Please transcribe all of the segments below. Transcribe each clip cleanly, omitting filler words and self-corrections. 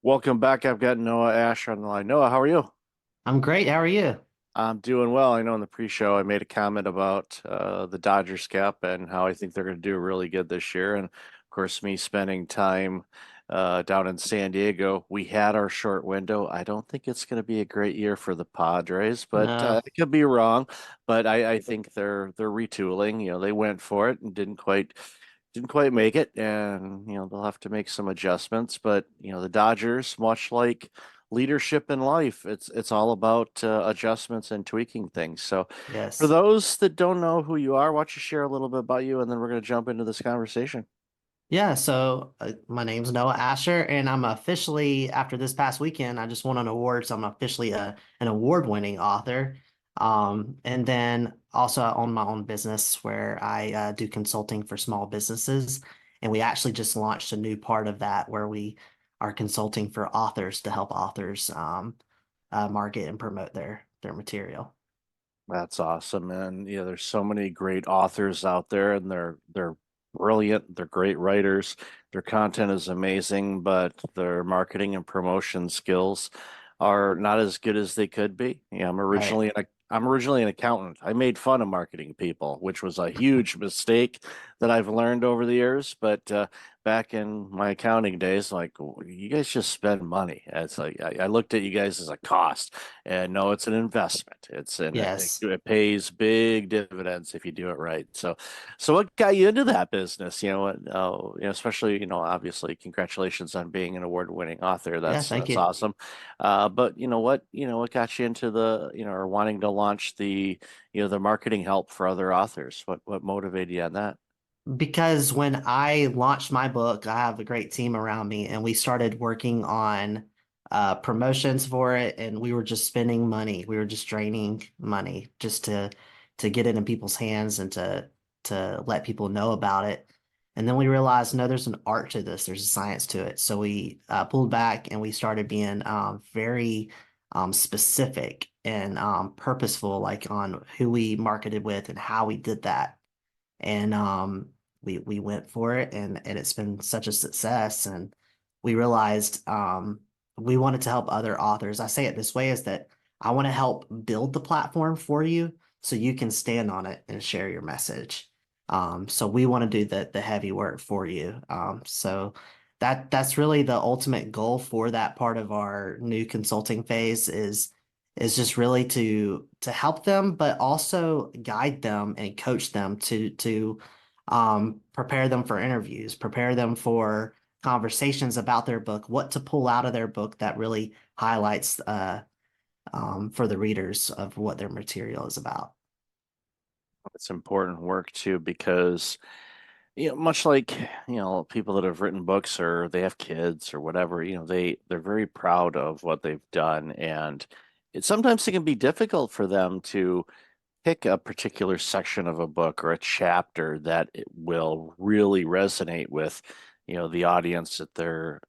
Welcome back. I've got Noah Ash on the line. Noah, how are you? I'm great. How are you? I'm doing well. I know in the pre-show I made a comment about the Dodgers cap and how I think they're going to do really good this year. And of course, me spending time down in San Diego, we had our short window. I don't think it's going to be a great year for the Padres, but No. I could be wrong. But I think they're retooling. They went for it and didn't quite make it, and they'll have to make some adjustments. But the Dodgers, much like leadership in life, it's all about adjustments and tweaking things. So, for Yes. those that don't know who you are, why don't you share a little bit about you, and then we're going to jump into this conversation. Yeah. My name's Noah Asher, and I'm officially, after this past weekend, I just won an award. So I'm officially an award-winning author. And then also I own my own business where I do consulting for small businesses. And we actually just launched a new part of that where we are consulting for authors to help authors market and promote their material. That's awesome, and there's so many great authors out there, and they're brilliant. They're great writers. Their content is amazing, but their marketing and promotion skills are not as good as they could be. Right. I'm originally an accountant. I made fun of marketing people, which was a huge mistake that I've learned over the years. But back in my accounting days, like you guys just spend money. It's like I looked at you guys as a cost. And no, it's an investment. Yes. It pays big dividends if you do it right. So what got you into that business? Especially obviously, congratulations on being an award-winning author. Yeah. That's Thank that's you. awesome. But what got you into or wanting to launch the marketing help for other authors? What motivated you on that? Because when I launched my book, I have a great team around me, and we started working on promotions for it, and we were just spending money. We were just draining money just to get it in people's hands and to let people know about it. And then we realized, no, there's an art to this. There's a science to it. So we pulled back and we started being very specific and purposeful, like on who we marketed with and how we did that. And we went for it, and it's been such a success. And we realized we wanted to help other authors. I say it this way is that I want to help build the platform for you so you can stand on it and share your message. So we want to do the heavy work for you. So that's really the ultimate goal for that part of our new consulting phase is just really to help them, but also guide them and coach them to prepare them for interviews, prepare them for conversations about their book, what to pull out of their book that really highlights for the readers of what their material is about. It's important work too because much like people that have written books or they have kids or whatever, they're very proud of what they've done, and sometimes it can be difficult for them to pick a particular section of a book or a chapter that it will really resonate with the audience that they're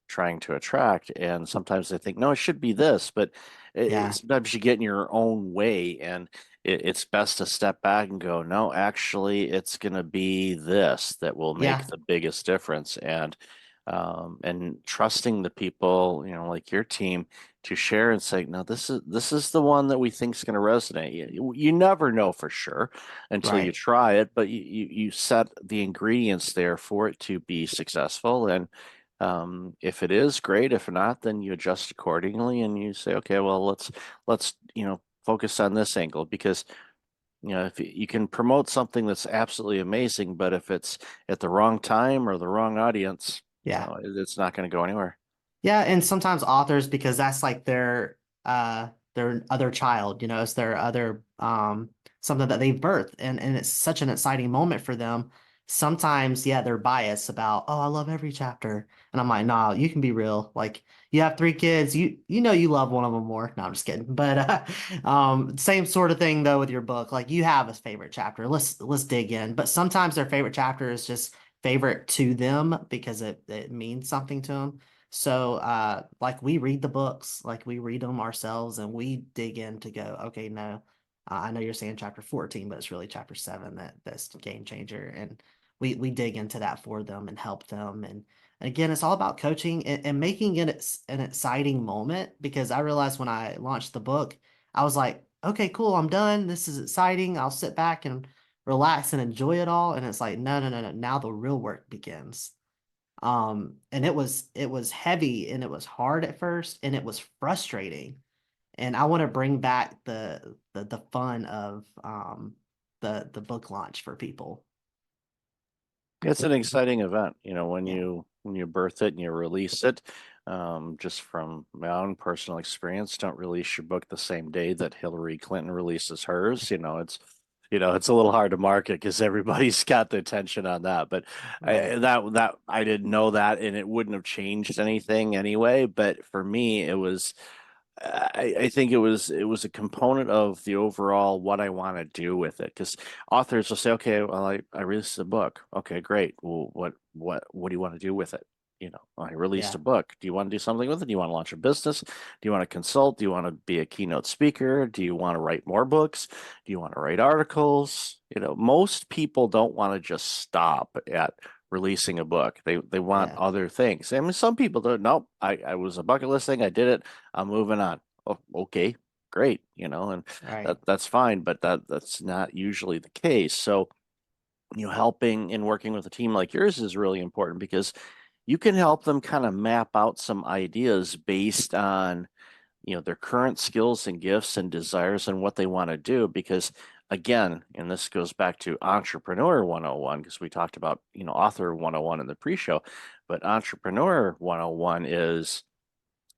trying to attract. And sometimes they think, no, it should be this, but Yeah, sometimes you get in your own way, and it's best to step back and go, no, actually, it's going to be this that will make yeah, the biggest difference. And trusting the people, like your team, to share and say, no, this is the one that we think is going to resonate. You never know for sure until you right. try it, but you set the ingredients there for it to be successful. And if it is great, if not, then you adjust accordingly and you say, okay, well, let's focus on this angle because if you can promote something that's absolutely amazing, but if it's at the wrong time or the wrong audience, Yeah. it's not going to go anywhere. Yeah, and sometimes authors, because that's like their other child, it's their other something that they've birthed, and it's such an exciting moment for them. Sometimes, yeah, they're biased about, oh, I love every chapter. And I'm like, nah, you can be real. Like you have three kids, you know you love one of them more. No, I'm just kidding. But same sort of thing though with your book. Like you have a favorite chapter. Let's dig in. But sometimes their favorite chapter is just favorite to them because it means something to them. So, like we read the books, like we read them ourselves, and we dig in to go, okay, no, I know you're saying chapter 14, but it's really chapter 7 that's game changer. And we dig into that for them and help them. And again, it's all about coaching and making it an exciting moment because I realized when I launched the book, I was like, okay, cool, I'm done. This is exciting. I'll sit back and relax and enjoy it all. And it's like, no, no, no, no. Now the real work begins. And it was heavy and it was hard at first and it was frustrating. And I want to bring back the fun of the book launch for people. It's an exciting event, when Yeah. you birth it and you release it. Just from my own personal experience, don't release your book the same day that Hillary Clinton releases hers. It's a little hard to market because everybody's got the attention on that. But Right. I didn't know that, and it wouldn't have changed anything anyway. But for me, it was. I think it was a component of the overall what I want to do with it because authors will say, okay, well, I released a book. Okay, great. Well, what do you want to do with it? I released a Yeah. book. Do you want to do something with it? Do you want to launch a business? Do you want to consult? Do you want to be a keynote speaker? Do you want to write more books? Do you want to write articles? Most people don't want to just stop at releasing a book. They want Yeah. other things. I mean, some people don't. Nope, I was a bucket list thing. I did it. I'm moving on. Oh, okay, great, and Right. that's fine, but that's not usually the case. So, helping and working with a team like yours is really important because you can help them kind of map out some ideas based on, their current skills and gifts and desires and what they want to do. Because again, and this goes back to Entrepreneur 101, because we talked about, Author 101 in the pre-show, but Entrepreneur 101 is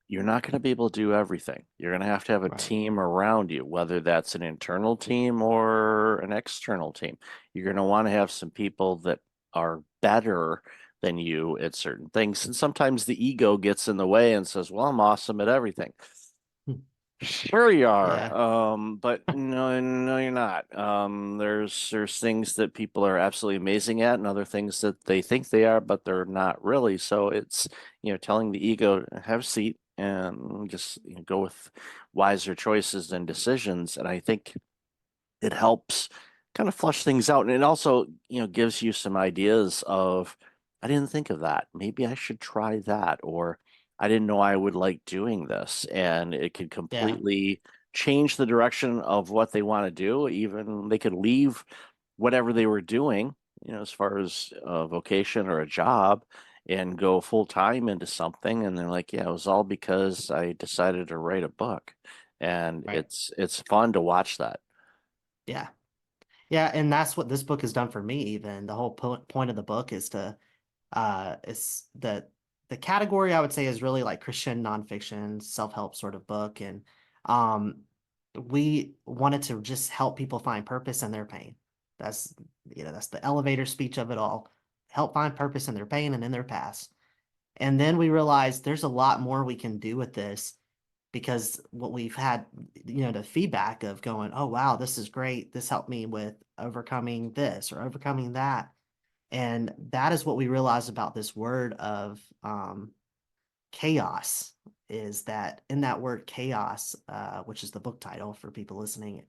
you're not going to be able to do everything. You're going to have a Right. team around you, whether that's an internal team or an external team. You're going to want to have some people that are better than you at certain things. And sometimes the ego gets in the way and says, well, I'm awesome at everything. Hmm. Sure you are, Yeah. but no, no, you're not. There's things that people are absolutely amazing at, and other things that they think they are, but they're not really. So it's telling the ego have a seat and just go with wiser choices and decisions. And I think it helps kind of flush things out. And it also, gives you some ideas of, I didn't think of that. Maybe I should try that. Or I didn't know I would like doing this. And it could Yeah. completely change the direction of what they want to do. Even they could leave whatever they were doing, as far as a vocation or a job and go full time into something. And they're like, yeah, it was all because I decided to write a book. And Right. it's fun to watch that. Yeah. Yeah. And that's what this book has done for me, even. The whole point of the book is to is the category I would say is really like Christian nonfiction, self-help sort of book. And um we wanted to just help people find purpose in their pain. That's that's the elevator speech of it all. Help find purpose in their pain and in their past. And then we realized there's a lot more we can do with this because what we've had, the feedback of going, oh wow, this is great. This helped me with overcoming this or overcoming that. And that is what we realized about this word of chaos is that in that word chaos, which is the book title for people listening,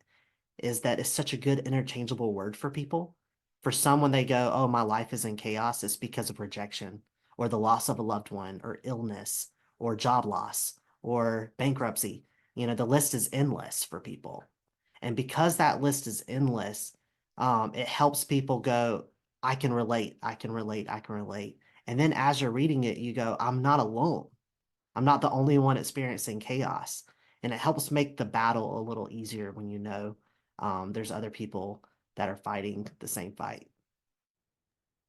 is that it's such a good interchangeable word for people. For some, when they go, oh, my life is in chaos, it's because of rejection or the loss of a loved one or illness or job loss or bankruptcy. The list is endless for people. And because that list is endless, it helps people go, I can relate, I can relate, I can relate. And then as you're reading it, you go, I'm not alone. I'm not the only one experiencing chaos. And it helps make the battle a little easier when there's other people that are fighting the same fight.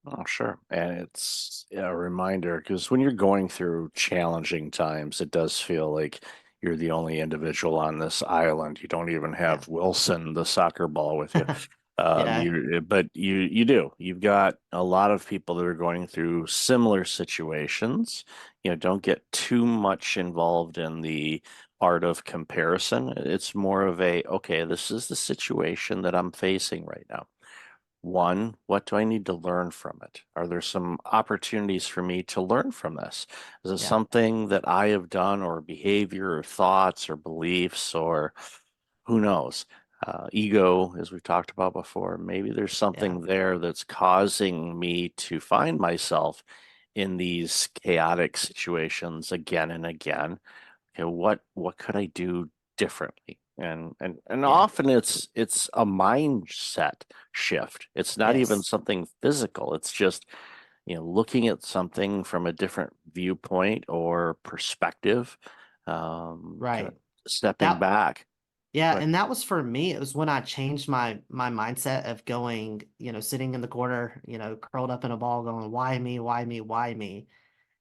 Oh, sure. And it's a reminder because when you're going through challenging times, it does feel like you're the only individual on this island. You don't even Yeah. have Wilson, the soccer ball, with you. Yeah. But you do. You've got a lot of people that are going through similar situations. Don't get too much involved in the art of comparison. It's more of a, okay, this is the situation that I'm facing right now. One, what do I need to learn from it? Are there some opportunities for me to learn from this? Is it Yeah. something that I have done or behavior or thoughts or beliefs or who knows? ego, as we've talked about before. Maybe there's Yeah, something there that's causing me to find myself in these chaotic situations again and again. Okay, what could I do differently? And yeah, often it's a mindset shift. It's not even yes, something physical. It's just, looking at something from a different viewpoint or perspective, kind of right. stepping That back. Yeah, But and that was for me. It was when I changed my mindset of going, sitting in the corner, curled up in a ball, going, "Why me? Why me? Why me?"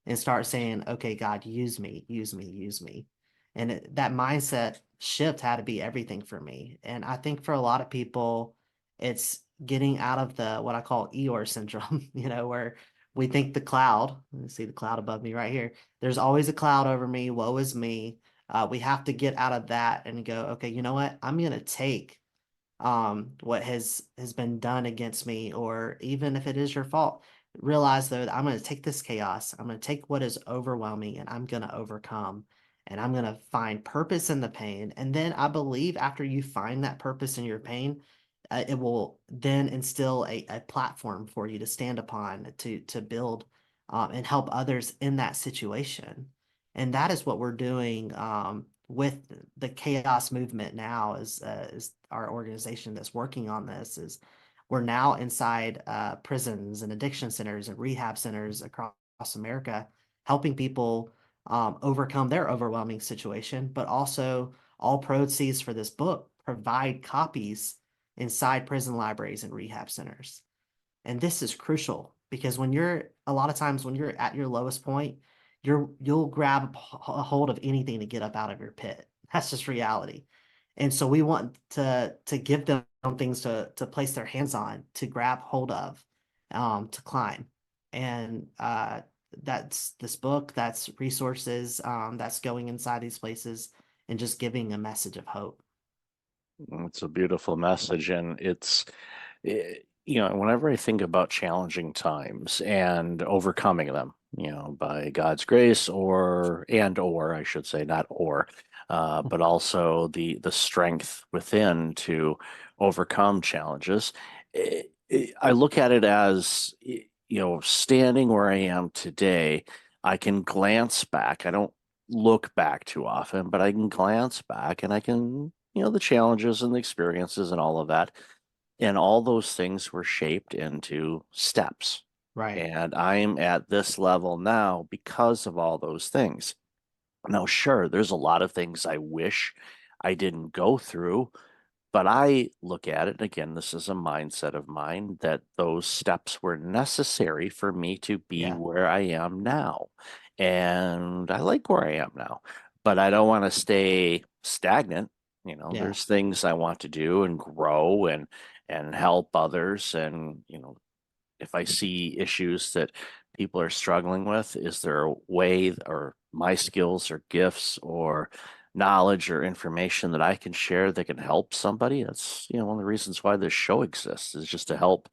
And start saying, "Okay, God, use me, use me, use me." And that mindset shift had to be everything for me. And I think for a lot of people, it's getting out of the what I call Eeyore syndrome, where we think the cloud, you see the cloud above me right here. There's always a cloud over me. Woe is me. We have to get out of that and go, okay, you know what? I'm gonna take what has been done against me, or even if it is your fault, realize though that I'm going to take this chaos, I'm going to take what is overwhelming, and I'm going to overcome, and I'm going to find purpose in the pain. And then I believe after you find that purpose in your pain, it will then instill a platform for you to stand upon to build and help others in that situation. And that is what we're doing with the chaos movement now is our organization that's working on this is we're now inside prisons and addiction centers and rehab centers across America, helping people overcome their overwhelming situation, but also all proceeds for this book provide copies inside prison libraries and rehab centers. And this is crucial because when you're a lot of times when you're at your lowest point, you'll grab a hold of anything to get up out of your pit. That's just reality. And so we want to give them things to place their hands on, to grab hold of, to climb. And that's this book, that's resources, that's going inside these places and just giving a message of hope. it's a beautiful message, and whenever I think about challenging times and overcoming them, by God's grace, or I should say, not or, but also the strength within to overcome challenges. I look at it as, standing where I am today, I can glance back. I don't look back too often, but I can glance back and I can, the challenges and the experiences and all of that. And all those things were shaped into steps. Right. And I'm at this level now because of all those things. Now, sure, there's a lot of things I wish I didn't go through, but I look at it, again, this is a mindset of mine, that those steps were necessary for me to be Yeah. where I am now. And I like where I am now, but I don't want to stay stagnant. Yeah. There's things I want to do and grow and help others. And, if I see issues that people are struggling with, is there a way or my skills or gifts or knowledge or information that I can share that can help somebody? That's, one of the reasons why this show exists, is just to help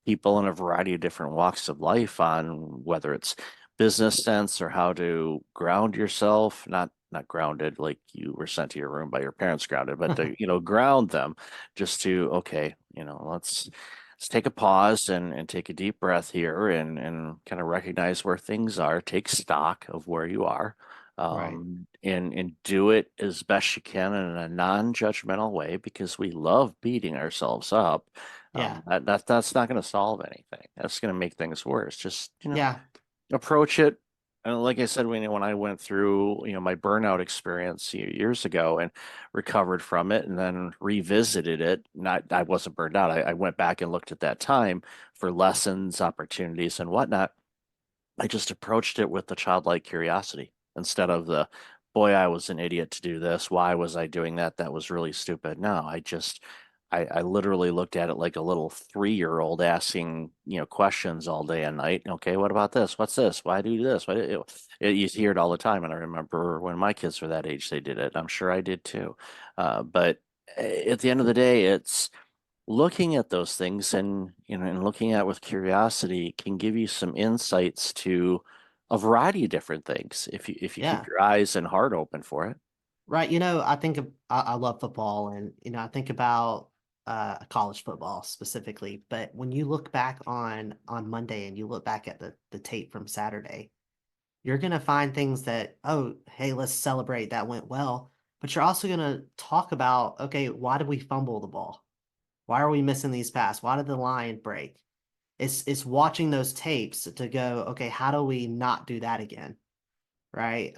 people in a variety of different walks of life on whether it's business sense or how to ground yourself, not grounded like you were sent to your room by your parents grounded, but to, ground them, just to, okay, let's take a pause and take a deep breath here and kind of recognize where things are, take stock of where you are, Right. and do it as best you can in a non-judgmental way, because we love beating ourselves up. Yeah. That's not going to solve anything. That's going to make things worse. Just, Yeah. approach it. And like I said, when I went through, my burnout experience years ago and recovered from it and then revisited it, not I wasn't burned out. I went back and looked at that time for lessons, opportunities, and whatnot. I just approached it with the childlike curiosity instead of the, boy, I was an idiot to do this. Why was I doing that? That was really stupid. No, I literally looked at it like a little 3-year-old asking, questions all day and night. Okay, what about this? What's this? Why do you do this? You hear it all the time. And I remember when my kids were that age, they did it. I'm sure I did too. But at the end of the day, it's looking at those things, and looking at with curiosity can give you some insights to a variety of different things if you keep Yeah. your eyes and heart open for it. Right. I think I love football and, I think about college football specifically. But when you look back on Monday and you look back at the tape from Saturday, you're going to find things that, oh, hey, let's celebrate that went well. But you're also going to talk about, okay, why did we fumble the ball? Why are we missing these passes? Why did the line break? It's watching those tapes to go, okay, how do we not do that again? Right?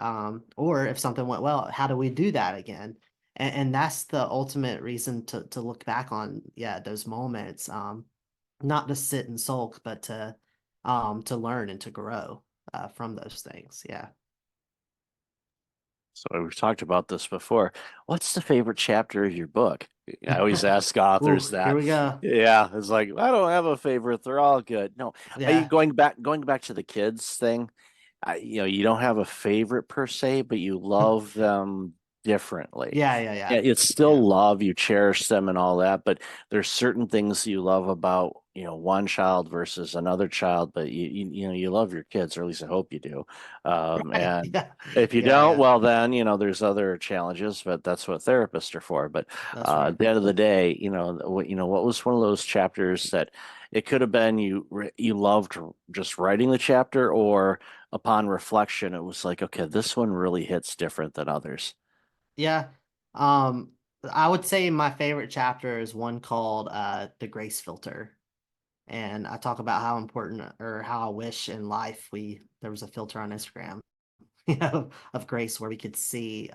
Or if something went well, how do we do that again? And that's the ultimate reason to look back on, yeah, those moments. Not to sit and sulk, but to learn and to grow from those things. Yeah. So we've talked about this before. What's the favorite chapter of your book? I always ask Ooh, authors here that. we go. Yeah, it's like I don't have a favorite. They're all good. No, are you Yeah. going back to the kids thing? You don't have a favorite per se, but you love them differently. Yeah, yeah, Yeah, yeah. it's still Yeah. love, you cherish them and all that, but there's certain things you love about, one child versus another child, but you love your kids, or at least I hope you do. Right. And Yeah. if you Yeah, don't, yeah. well then, there's other challenges, but that's what therapists are for. But That's right. at the end of the day, what was one of those chapters that it could have been you loved just writing the chapter, or upon reflection, it was like, okay, this one really hits different than others. Yeah. Um, I would say my favorite chapter is one called The Grace Filter. And I talk about how important or how I wish in life there was a filter on Instagram, of grace where we could see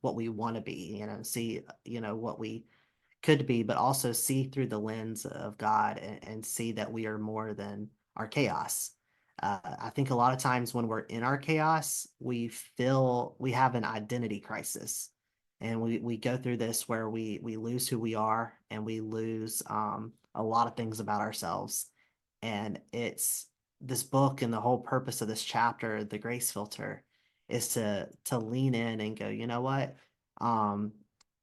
what we want to be, see, what we could be, but also see through the lens of God and see that we are more than our chaos. I think a lot of times when we're in our chaos, we feel we have an identity crisis. And we go through this where we lose who we are and we lose a lot of things about ourselves. And it's this book and the whole purpose of this chapter, the grace filter, is to lean in and go, you know what? Um,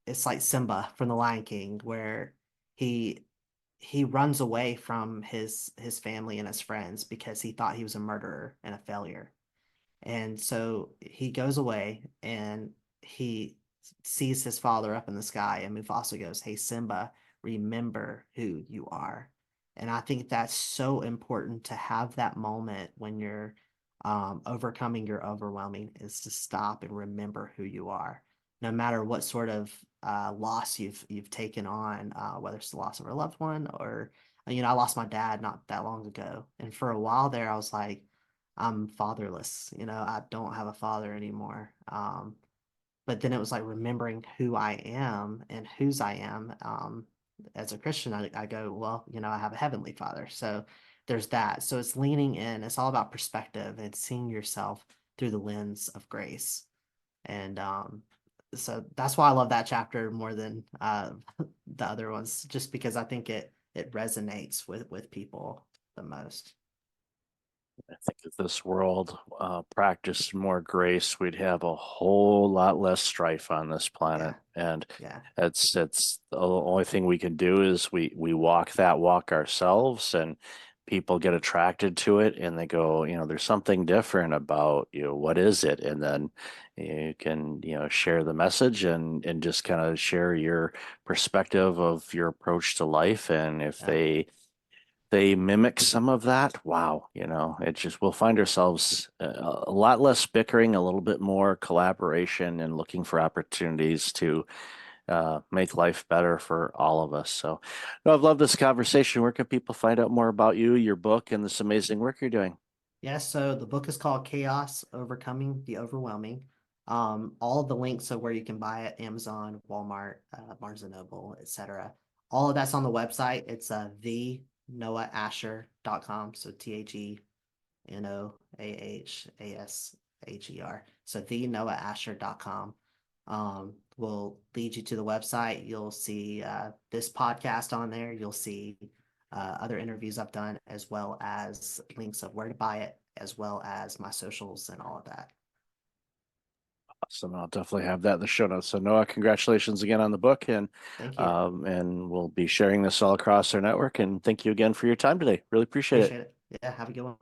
it's like Simba from The Lion King, where he he runs away from his family and his friends because he thought he was a murderer and a failure. And so he goes away and he sees his father up in the sky, and Mufasa goes, "Hey Simba, remember who you are." And I think that's so important to have that moment when you're overcoming your overwhelming, is to stop and remember who you are, no matter what sort of loss you've taken on, whether it's the loss of a loved one or I lost my dad not that long ago, and for a while there I was like, I'm fatherless. I don't have a father anymore. But then it was like remembering who I am and whose I am. As a Christian, I go, well, I have a heavenly father. So there's that. So it's leaning in. It's all about perspective and seeing yourself through the lens of grace. And so that's why I love that chapter more than the other ones, just because I think it resonates with people the most. I think if this world practiced more grace, we'd have a whole lot less strife on this planet. Yeah. And Yeah. it's the only thing we can do is we walk that walk ourselves, and people get attracted to it, and they go, there's something different about you. What is it? And then you can, share the message and just kind of share your perspective of your approach to life. And if Yeah. they mimic some of that, wow, it just we'll find ourselves a lot less bickering, a little bit more collaboration, and looking for opportunities to make life better for all of us. So, no, I've loved this conversation. Where can people find out more about you, your book, and this amazing work you're doing? Yes, so the book is called Chaos: Overcoming the Overwhelming. All of the links of where you can buy it, Amazon, Walmart, Barnes and Noble, etc. All of that's on the website. It's thenoahasher.com. So TheNoahasher. So thenoahasher.com. Will lead you to the website. You'll see this podcast on there. You'll see other interviews I've done, as well as links of where to buy it, as well as my socials and all of that. Awesome. I'll definitely have that in the show notes. So, Noah, congratulations again on the book, Thank you. and we'll be sharing this all across our network. And thank you again for your time today. Really appreciate it. Appreciate it. Yeah, have a good one.